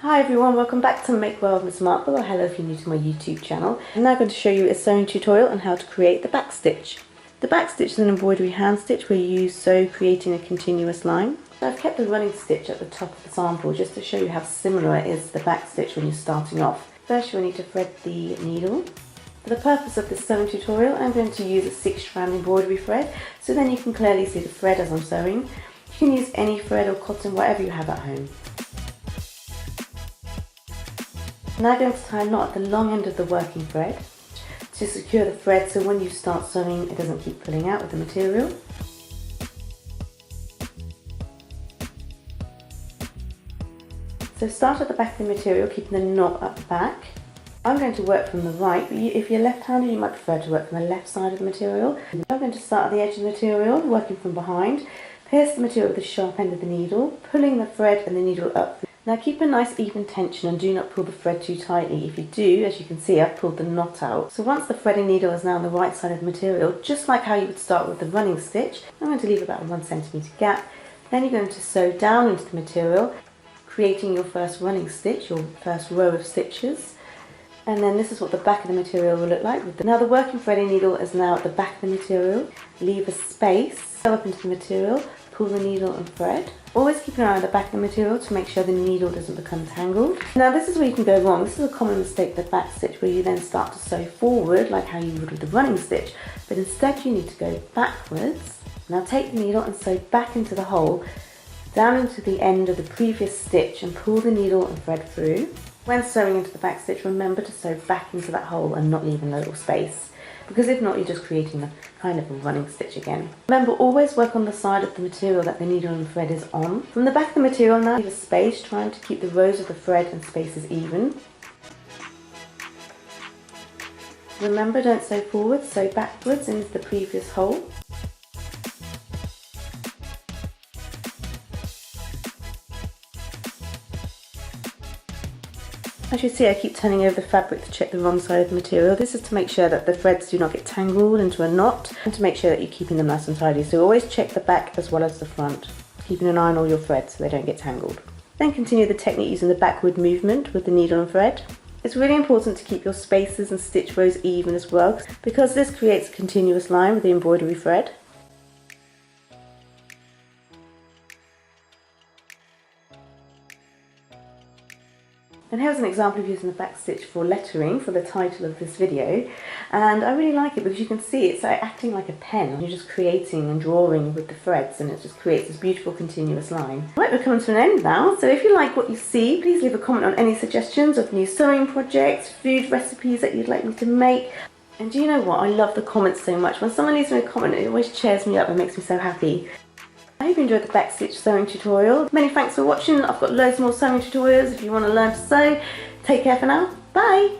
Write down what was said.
Hi everyone, welcome back to Markwell with Miss Markwell, or hello if you're new to my YouTube channel. I'm now going to show you a sewing tutorial on how to create the backstitch. The backstitch is an embroidery hand stitch where you use sew creating a continuous line. So I've kept the running stitch at the top of the sample just to show you how similar it is to the backstitch when you're starting off. First you will need to thread the needle. For the purpose of this sewing tutorial I'm going to use a 6-strand embroidery thread, so then you can clearly see the thread as I'm sewing. You can use any thread or cotton, whatever you have at home. I'm now going to tie a knot at the long end of the working thread to secure the thread so when you start sewing it doesn't keep pulling out with the material. So start at the back of the material, keeping the knot at the back. I'm going to work from the right, but if you're left-handed you might prefer to work from the left side of the material. I'm going to start at the edge of the material, working from behind, pierce the material with the sharp end of the needle, pulling the thread and the needle up. Now keep a nice even tension and do not pull the thread too tightly. If you do, as you can see, I've pulled the knot out. So once the threading needle is now on the right side of the material, just like how you would start with the running stitch, I'm going to leave about a 1 centimetre gap. Then you're going to sew down into the material, creating your first running stitch, your first row of stitches. And then this is what the back of the material will look like. Now the working threading needle is now at the back of the material. Leave a space, sew up into the material, pull the needle and thread. Always keep an eye on the back of the material to make sure the needle doesn't become tangled. Now this is where you can go wrong. This is a common mistake with the back stitch, where you then start to sew forward like how you would with the running stitch, but instead you need to go backwards. Now take the needle and sew back into the hole, down into the end of the previous stitch, and pull the needle and thread through. When sewing into the back stitch, remember to sew back into that hole and not leaving a little space, because if not you're just creating a kind of a running stitch again. Remember, always work on the side of the material that the needle and thread is on. From the back of the material now, leave a space, trying to keep the rows of the thread and spaces even. Remember, don't sew forward, sew backwards into the previous hole. As you see, I keep turning over the fabric to check the wrong side of the material. This is to make sure that the threads do not get tangled into a knot, and to make sure that you're keeping them nice and tidy. So always check the back as well as the front, keeping an eye on all your threads so they don't get tangled. Then continue the technique using the backward movement with the needle and thread. It's really important to keep your spaces and stitch rows even as well, because this creates a continuous line with the embroidery thread. And here's an example of using the backstitch for lettering for the title of this video, and I really like it because you can see it's like acting like a pen. You're just creating and drawing with the threads, and it just creates this beautiful continuous line. Right, we're coming to an end now, so if you like what you see, please leave a comment on any suggestions of new sewing projects, food recipes that you'd like me to make. And do you know what, I love the comments so much. When someone leaves me a comment, it always cheers me up and makes me so happy. I hope you enjoyed the backstitch sewing tutorial. Many thanks for watching. I've got loads more sewing tutorials if you want to learn to sew. Take care for now. Bye!